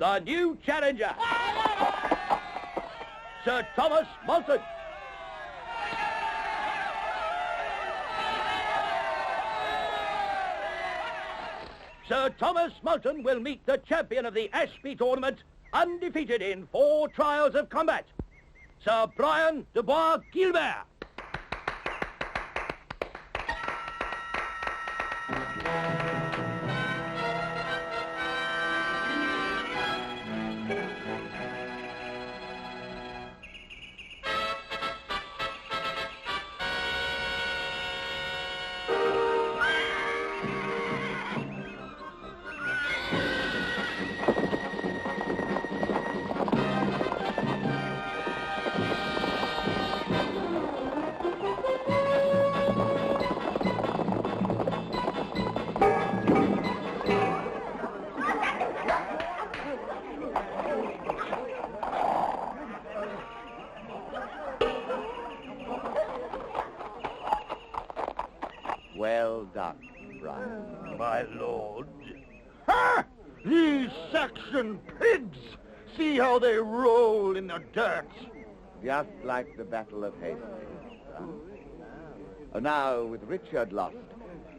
The new challenger, Sir Thomas Moulton. Sir Thomas Moulton will meet the champion of the Ashby tournament, undefeated in 4 trials of combat, Sir Brian de Bois Gilbert. Well done, Brian. My lord. Ha! These Saxon pigs! See how they roll in the dirt. Just like the Battle of Hastings. Huh? Now, with Richard lost,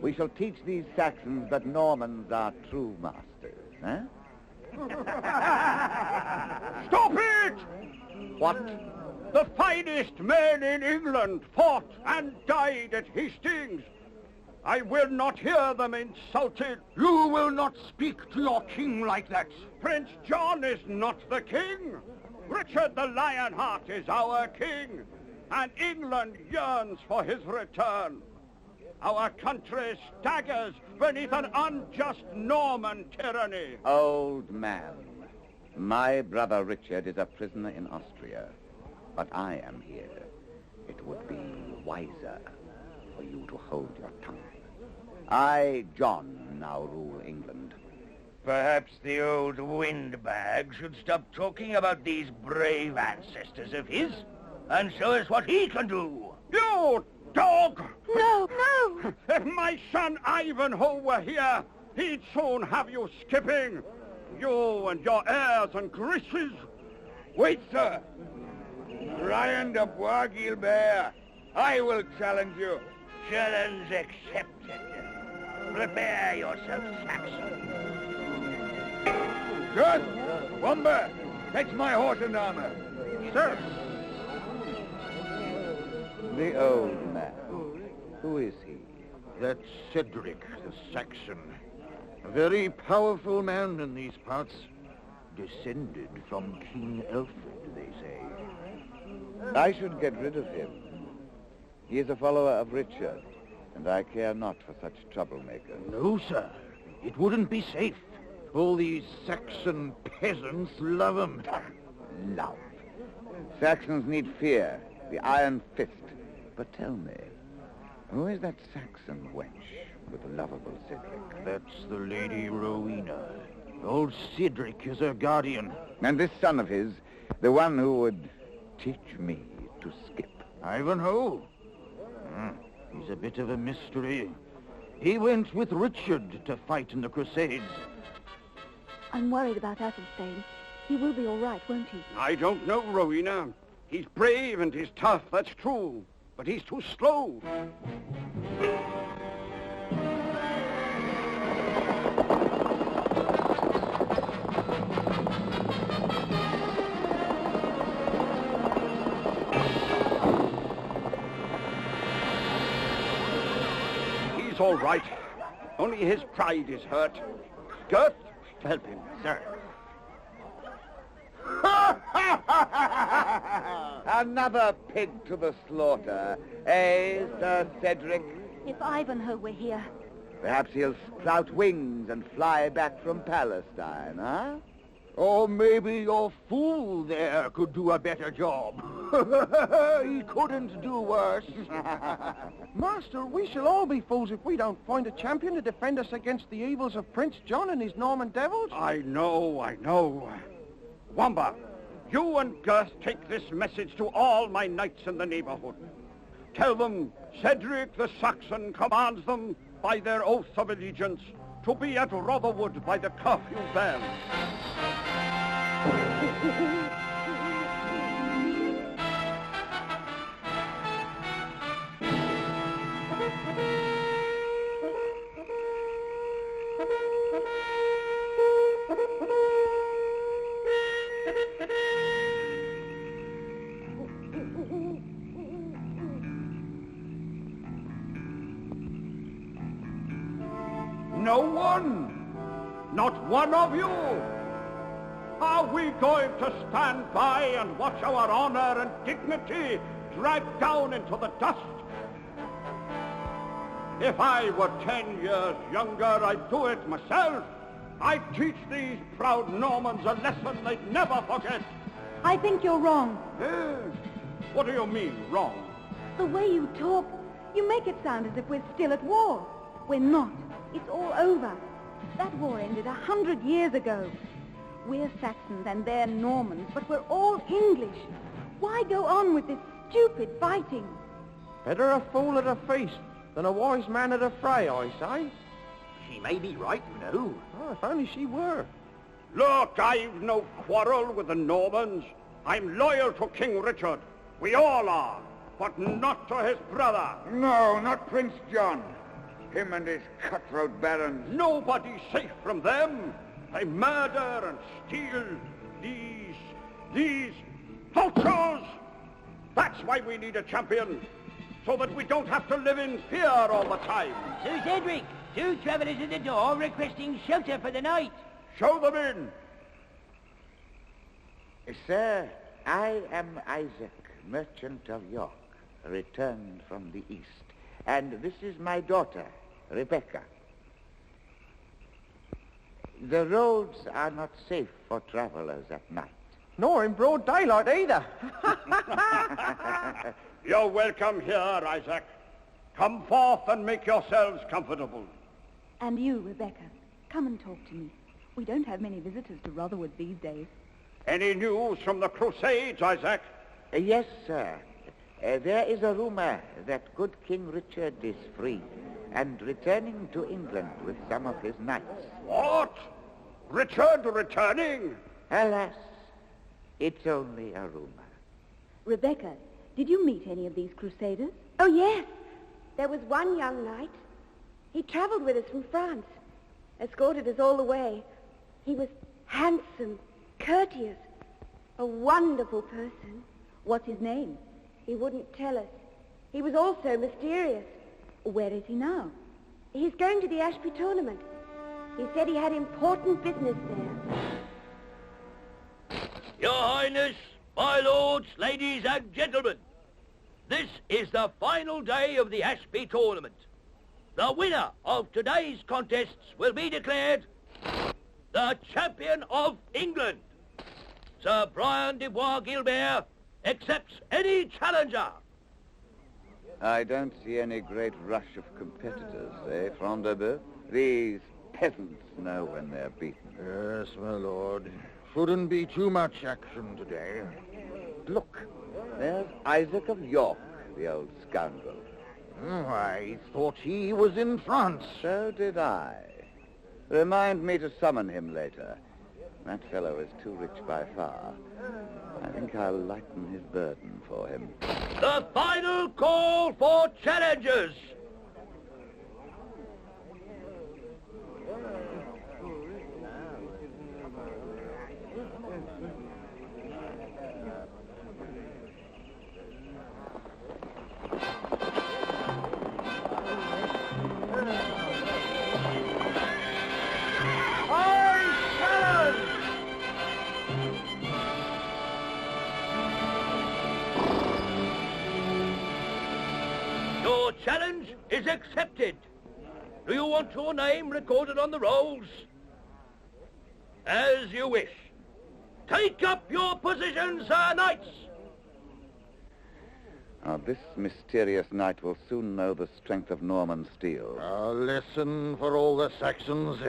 we shall teach these Saxons that Normans are true masters, eh? Stop it! What? The finest men in England fought and died at Hastings. I will not hear them insulted. You will not speak to your king like that. Prince John is not the king. Richard the Lionheart is our king, and England yearns for his return. Our country staggers beneath an unjust Norman tyranny. Old man, my brother Richard is a prisoner in Austria, but I am here. It would be wiser for you to hold your tongue. I, John, now rule England. Perhaps the old windbag should stop talking about these brave ancestors of his and show us what he can do. You dog! No, no! If my son Ivanhoe were here, he'd soon have you skipping. You and your heirs and graces. Wait, sir. Brian de Bois Gilbert, I will challenge you. Challenge accepted. Prepare yourself, Saxon. Good. Womber, fetch my horse and armor. Sir. The old man. Who is he? That's Cedric the Saxon. A very powerful man in these parts. Descended from King Alfred, they say. I should get rid of him. He is a follower of Richard, and I care not for such troublemakers. No, sir. It wouldn't be safe. All these Saxon peasants love him. Love. Saxons need fear, the iron fist. But tell me, who is that Saxon wench with the lovable Cedric? That's the Lady Rowena. Old Cedric is her guardian. And this son of his, the one who would teach me to skip. Ivanhoe? He's a bit of a mystery. He went with Richard to fight in the Crusades. I'm worried about Athelstane. He will be all right, won't he? I don't know, Rowena. He's brave and he's tough, that's true. But he's too slow. He's all right. Only his pride is hurt. Gurth, help him, sir. Another pig to the slaughter, eh, Sir Cedric? If Ivanhoe were here. Perhaps he'll sprout wings and fly back from Palestine, huh? Or maybe your fool there could do a better job. He couldn't do worse. Master, we shall all be fools if we don't find a champion to defend us against the evils of Prince John and his Norman devils. I know. Wamba, you and Gurth take this message to all my knights in the neighborhood. Tell them Cedric the Saxon commands them by their oath of allegiance to be at Rotherwood by the curfew bell. No one, not one of you. Are we going to stand by and watch our honor and dignity dragged down into the dust? If I were 10 years younger, I'd do it myself. I'd teach these proud Normans a lesson they'd never forget. I think you're wrong. What do you mean, wrong? The way you talk, you make it sound as if we're still at war. We're not. It's all over. That war ended 100 years ago. We're Saxons and they're Normans, but we're all English. Why go on with this stupid fighting? Better a fool at a feast than a wise man at a fray, I say. She may be right, you know. Oh, if only she were. Look, I've no quarrel with the Normans. I'm loyal to King Richard. We all are, but not to his brother. No, not Prince John. Him and his cutthroat barons. Nobody's safe from them. They murder and steal these vultures. That's why we need a champion, so that we don't have to live in fear all the time. Sir Cedric, 2 travellers at the door requesting shelter for the night. Show them in. Sir, I am Isaac, merchant of York, returned from the east. And this is my daughter, Rebecca. The roads are not safe for travelers at night. Nor in broad daylight either. You're welcome here, Isaac. Come forth and make yourselves comfortable. And you, Rebecca, come and talk to me. We don't have many visitors to Rotherwood these days. Any news from the Crusades, Isaac? Yes, sir. There is a rumor that good King Richard is free and returning to England with some of his knights. What? Richard returning? Alas, it's only a rumor. Rebecca, did you meet any of these crusaders? Oh, yes. There was one young knight. He travelled with us from France, escorted us all the way. He was handsome, courteous, a wonderful person. What's his name? He wouldn't tell us. He was also mysterious. Where is he now? He's going to the Ashby tournament. He said he had important business there. Your Highness, my lords, ladies and gentlemen, this is the final day of the Ashby tournament. The winner of today's contests will be declared the champion of England. Sir Brian de Bois-Guilbert accepts any challenger. I don't see any great rush of competitors, eh, Front de Bœuf? These peasants know when they're beaten. Yes, my lord. Shouldn't be too much action today. Look, there's Isaac of York, the old scoundrel. I thought he was in France. So did I. Remind me to summon him later. That fellow is too rich by far. I think I'll lighten his burden for him. The final call for challengers. Your challenge is accepted. Do you want your name recorded on the rolls? As you wish. Take up your positions, Sir Knights. Now, this mysterious knight will soon know the strength of Norman steel. A lesson for all the Saxons.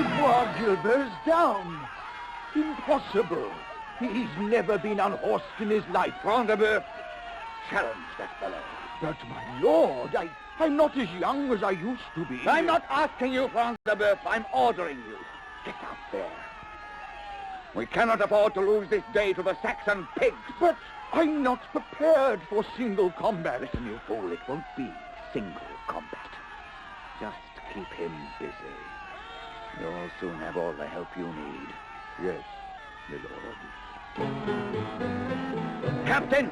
Bois Gilbert's down. Impossible. He's never been unhorsed in his life. Front de Boeuf, challenge that fellow. But, my lord, I'm not as young as I used to be. I'm not asking you, Front de Boeuf. I'm ordering you. Get out there. We cannot afford to lose this day to the Saxon pigs. But I'm not prepared for single combat. Listen, you fool, it won't be single combat. Just keep him busy. You'll soon have all the help you need. Yes, my lord. Captain!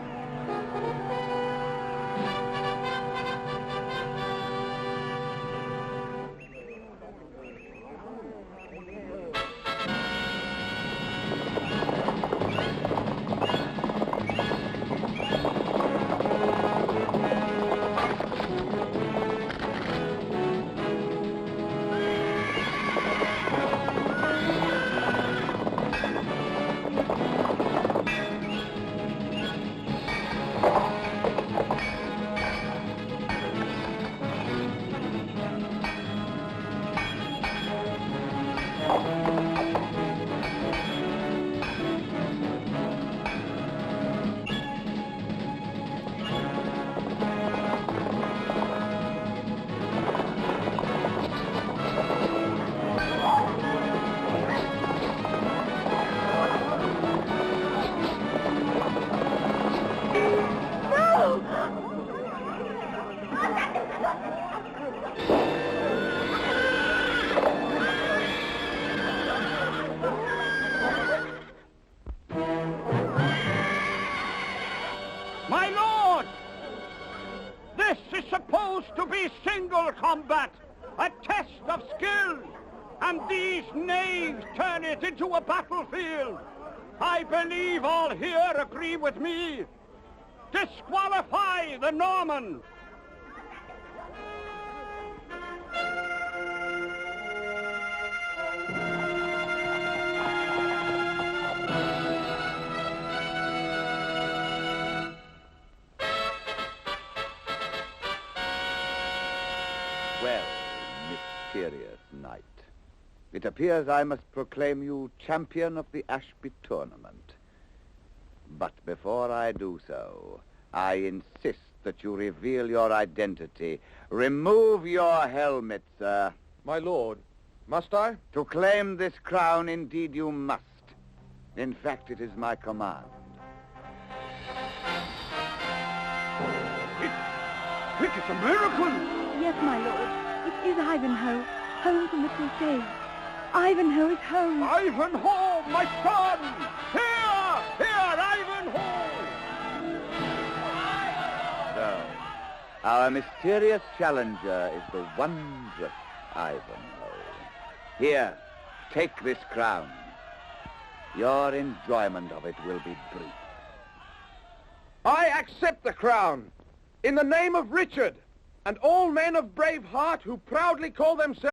My lord! This is supposed to be single combat, a test of skill, and these knaves turn it into a battlefield. I believe all here agree with me. Disqualify the Norman. Well, mysterious knight, it appears I must proclaim you champion of the Ashby tournament. But before I do so, I insist that you reveal your identity. Remove your helmet, sir. My lord, must I? To claim this crown, indeed you must. In fact, it is my command. It is a miracle. Yes, my lord. It is Ivanhoe, home from the Crusade. Ivanhoe is home. Ivanhoe, my son! Here! Here, Ivanhoe! So, our mysterious challenger is the wondrous Ivanhoe. Here, take this crown. Your enjoyment of it will be brief. I accept the crown in the name of Richard and all men of brave heart who proudly call themselves